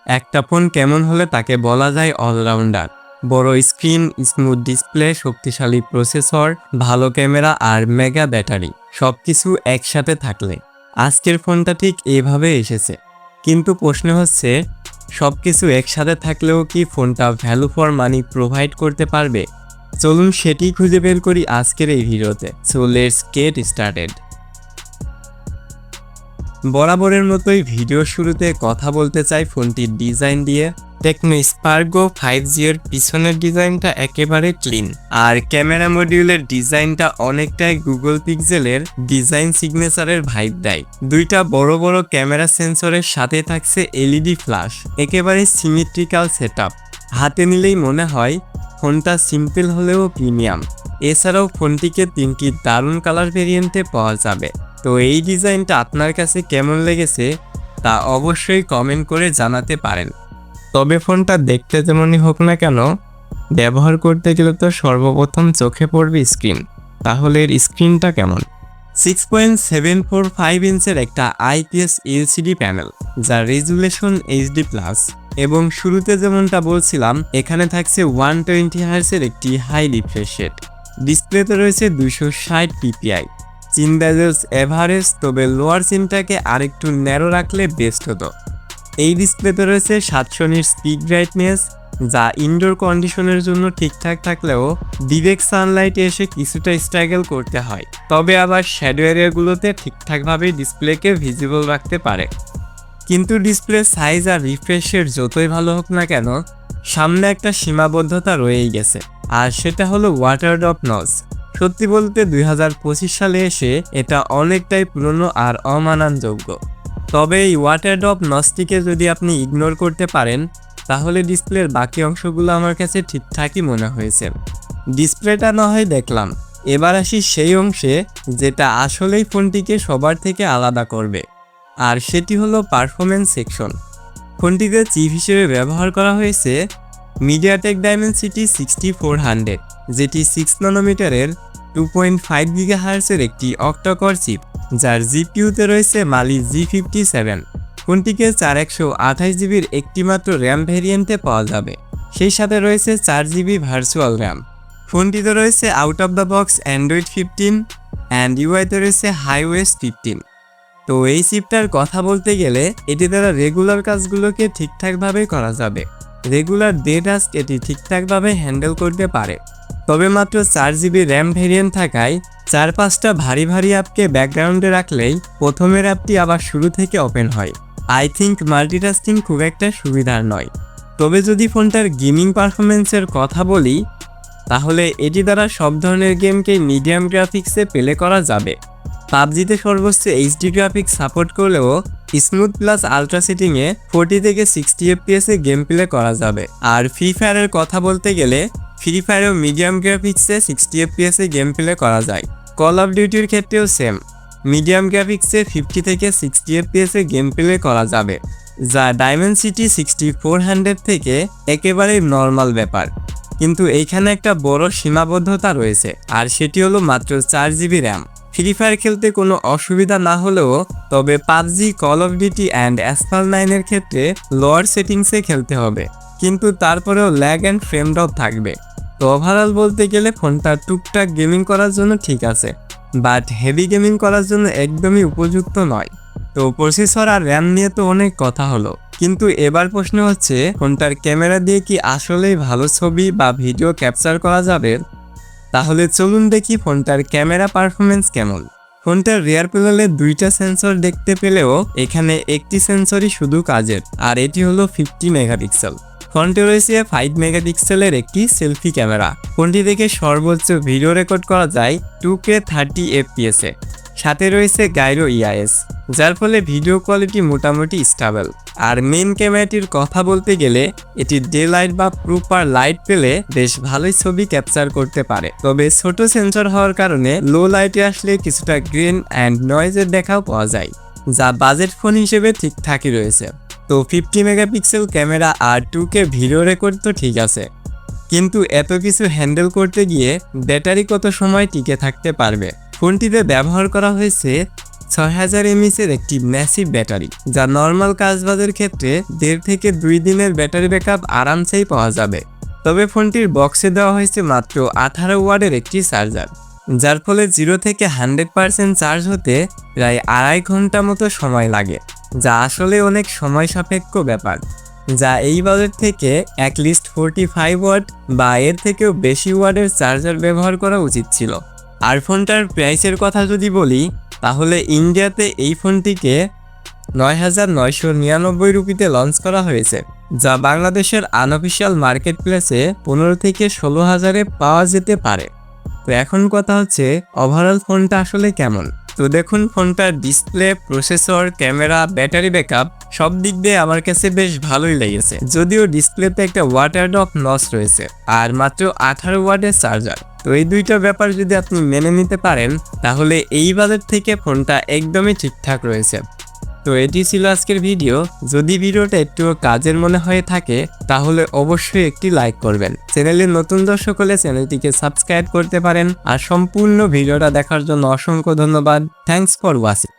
একটা ফোন কেমন হলে তাকে বলা যায় অলরাউন্ডার। বড় স্ক্রিন, স্মুথ ডিসপ্লে, শক্তিশালী প্রসেসর, ভালো ক্যামেরা আর মেগা ব্যাটারি সবকিছু একসাথে থাকলে আজকের ফোনটা ঠিক এভাবে এসেছে। কিন্তু প্রশ্ন হচ্ছে, সবকিছু একসাথে থাকলেও কি ফোনটা ভ্যালু ফর মানি প্রোভাইড করতে পারবে? চলুন সেটি খুঁজে বের করি আজকের এই ভিডিওতে। So let's get started. বরাবরের মতোই ভিডিওর শুরুতে কথা বলতে চাই ফোনটির ডিজাইন দিয়ে। টেকনো স্পার্ক গো 5G এর পিছনের ডিজাইনটা একেবারে ক্লিন, আর ক্যামেরা মডিউলের ডিজাইনটা অনেকটাই গুগল পিক্সেলের ডিজাইন সিগনেচারের ভাইব দেয়। দুইটা বড় বড় ক্যামেরা সেন্সরের সাথে থাকছে এলইডি ফ্ল্যাশ, একেবারে সিমেট্রিক্যাল সেটআপ। হাতে নিলেই মনে হয় ফোনটা সিম্পল হলেও প্রিমিয়াম। এছাড়াও ফোনটিকে 3টি দারুণ কালার ভেরিয়েন্টে পাওয়া যাবে। তো এই ডিজাইনটা আপনার কাছে কেমন লেগেছে তা অবশ্যই কমেন্ট করে জানাতে পারেন। তবে ফোনটা দেখতে যেমনই হোক না কেন, ব্যবহার করতে গেলে তো সর্বপ্রথম চোখে পড়বে স্ক্রিন। তাহলে এর স্ক্রিনটা কেমন? 6.745 ইঞ্চের একটা IPS LCD প্যানেল, যার রেজুলেশন HD+। এবং শুরুতে যেমনটা বলছিলাম, এখানে থাকছে 120 হার্টজের একটি হাই রিফ্রেশ রেট। ডিসপ্লেতে রয়েছে 260 ppi। চিন বেজেলস এভারেজ, তবে লোয়ার চিনটাকে আরেকটু ন্যারো রাখলে বেস্ট হতো। এই ডিসপ্লেতে রয়েছে 700 নিটস পিক ব্রাইটনেস, যা ইনডোর কন্ডিশনের জন্য ঠিকঠাক থাকলেও ডিরেক্ট সানলাইটে এসে কিছুটা স্ট্রাগল করতে হয়। তবে আবার শ্যাডো এরিয়াগুলোতে ঠিকঠাকভাবে ডিসপ্লেকে ভিজিবল রাখতে পারে। কিন্তু ডিসপ্লে সাইজ আর রিফ্রেশ রেট যতই ভালো হোক না কেন, সামনে একটা সীমাবদ্ধতা রয়েই গেছে, আর সেটা হলো ওয়াটার ড্রপ নজ। সত্যি বলতে 2025 সালে এসে এটা অনেকটাই পুরনো আর অমাননযোগ্য। তবে এই ওয়াটার ড্রপ নজটিকে যদি আপনি ইগনোর করতে পারেন, তাহলে ডিসপ্লের বাকি অংশগুলো আমার কাছে ঠিকঠাকই মনে হয়েছে। ডিসপ্লেটা না হয় দেখলাম, এবার আসি সেই অংশে যেটা আসলেই ফোনটিকে সবার থেকে আলাদা করবে, আর সেটি হলো পারফরমেন্স সেকশন। ফোনটিতে চিপ হিসেবে ব্যবহার করা হয়েছে মিডিয়াটেক ডাইমেনসিটি 6400, যেটি 6 ন্যানোমিটারের 2.5 GHz-এর একটি অক্টাকোর চিপ, যার জিপিইউতে রয়েছে মালি G57। ফোনটিকে 4128 GB'র একটি মাত্র র্যাম ভেরিয়েন্টে পাওয়া যাবে। সেই সাথে রয়েছে 4GB ভার্চুয়াল র্যাম। ফোনটিতে রয়েছে out of the box Android 15 and ইউআইতে রয়েছে হাইওয়েস 15। তো এই চিপটার কথা বলতে গেলে এটি দ্বারা রেগুলার কাজগুলোকে ঠিকঠাকভাবে করা যাবে। রেগুলার ডে টাস্ক এটি ঠিকঠাকভাবে হ্যান্ডেল করতে পারে। তবে মাত্র 4GB র্যাম ভেরিয়েন্ট থাকায় 4-5টা ভারী ভারী অ্যাপকে ব্যাকগ্রাউন্ডে রাখলেই প্রথমের অ্যাপটি আবার শুরু থেকে ওপেন হয়। আই থিঙ্ক মাল্টিটাস্কিং খুব একটা সুবিধার নয়। তবে যদি ফোনটার গেমিং পারফরমেন্সের কথা বলি, তাহলে এটি দ্বারা সব ধরনের গেমকে মিডিয়াম গ্রাফিক্সে প্লে করা যাবে। পাবজিতে সর্বোচ্চ HD গ্রাফিক্স সাপোর্ট করলেও স্মুথ প্লাস আলট্রা সেটিংয়ে 40 থেকে 60 FPS এ গেম প্লে করা যাবে। আর ফ্রি ফায়ারের কথা বলতে গেলে ফ্রি ফায়ারেও মিডিয়াম গ্রাফিক্সে 60 FPS এ গেম প্লে করা যায়। কল অফ ডিউটির ক্ষেত্রেও সেম, মিডিয়াম গ্রাফিক্সে 50 থেকে 60 FPS এ গেম প্লে করা যাবে, যা ডাইমেনসিটি 6400 থেকে একেবারেই নর্মাল ব্যাপার। কিন্তু এইখানে একটা বড় সীমাবদ্ধতা রয়েছে, আর সেটি হলো মাত্র 4GB র্যাম। ফ্রি ফায়ার খেলতে কোনো অসুবিধা না হলেও তবে PUBG, call of duty and asphalt 9-এর ক্ষেত্রে লোয়ার সেটিংসে খেলতে হবে, কিন্তু তারপরেও ল্যাগ অ্যান্ড ফ্রেম ড্রপ থাকবে। তো ওভারঅল বলতে গেলে ফোনটা টুকটাক গেমিং করার জন্য ঠিক আছে, বাট হেভি গেমিং করার জন্য একদমই উপযুক্ত নয়। তো প্রসেসর আর র্যাম নিয়ে তো অনেক কথা হলো, কিন্তু এবার প্রশ্ন হচ্ছে ফোনটার ক্যামেরা দিয়ে কি আসলেই ভালো ছবি বা ভিডিও ক্যাপচার করা যাবে? তাহলে চলুন দেখি ফোনটার ক্যামেরা পারফরমেন্স কেমন। ফোনটার রিয়ার প্যানেলে 2টা সেন্সর দেখতে পেলেও এখানে একটি সেন্সরই শুধু কাজের, আর এটি হলো 50 মেগাপিক্সেল। ফ্রন্টে রয়েছে 5 মেগাপিক্সেলের একটি সেলফি ক্যামেরা। ফোনটি থেকে সর্বোচ্চ ভিডিও রেকর্ড করা যায় 2K 30 FPS এ। সাথে রয়েছে গাইরো EIS, যার ফলে ভিডিও কোয়ালিটি মোটামুটি স্টেবল। আর মেইন ক্যামেরাটির কথা বলতে গেলে এটি ডে লাইট বা প্রপার লাইট পেলে বেশ ভালোই ছবি ক্যাপচার করতে পারে। তবে ছোট সেন্সর হওয়ার কারণে লো লাইটে আসলে কিছুটা গ্রেন অ্যান্ড নয়েজের দেখাও পাওয়া যায়, যা বাজেট ফোন হিসেবে ঠিকঠাকই রয়েছে। তো 50 মেগাপিক্সেল ক্যামেরা আর 2K ভিডিও রেকর্ড তো ঠিক আছে, কিন্তু এত কিছু হ্যান্ডেল করতে গিয়ে ব্যাটারি কত সময় টিকে থাকতে পারবে? ফোনটিতে ব্যবহার করা হয়েছে 6000 mAh একটি ম্যাসিভ ব্যাটারি, যা নর্মাল কাজবাজের ক্ষেত্রে 1.5 থেকে 2 দিনের ব্যাটারি ব্যাকআপ আরামসেই পাওয়া যাবে। তবে ফোনটির বক্সে দেওয়া হয়েছে মাত্র 18 ওয়াটের একটি চার্জার, যার ফলে 0 থেকে 100% চার্জ হতে প্রায় 2.5 ঘন্টা মতো সময় লাগে, যা আসলে অনেক সময় সাপেক্ষ ব্যাপার, যা এই বাজেট থেকে অ্যাটলিস্ট 45 ওয়াট বা এর থেকেও বেশি ওয়াটের চার্জার ব্যবহার করা উচিত ছিল। আর ফোনটার প্রাইসের কথা যদি বলি, তাহলে ইন্ডিয়াতে এই ফোনটিকে 9999 রুপিতে লঞ্চ করা হয়েছে, যা বাংলাদেশের আনঅফিশিয়াল মার্কেট প্লেসে 15 থেকে 16,000-এ পাওয়া যেতে পারে। তো এখন কথা হচ্ছে ওভারঅল ফোনটা আসলে কেমন। তো দেখুন, ফোনটার display, processor, camera, battery backup সব দিক দিয়ে আমার কাছে বেশ ভালোই লেগেছে। যদিও ডিসপ্লেতে একটা ওয়াটার ড্রপ লস রয়েছে আর মাত্র 18 ওয়াটের চার্জার। তো এই দুইটা ব্যাপার যদি আপনি মেনে নিতে পারেন, তাহলে এই বাজেট থেকে ফোনটা একদমই ঠিকঠাক রয়েছে। তো এটি ছিল আজকের ভিডিও। যদি ভিডিওটা একটু কাজের মনে হয়ে থাকে, তাহলে অবশ্যই একটি লাইক করবেন। চ্যানেলের নতুন দর্শক হলে চ্যানেলটিকে সাবস্ক্রাইব করতে পারেন। আর সম্পূর্ণ ভিডিওটা দেখার জন্য অসংখ্য ধন্যবাদ। Thanks for watching.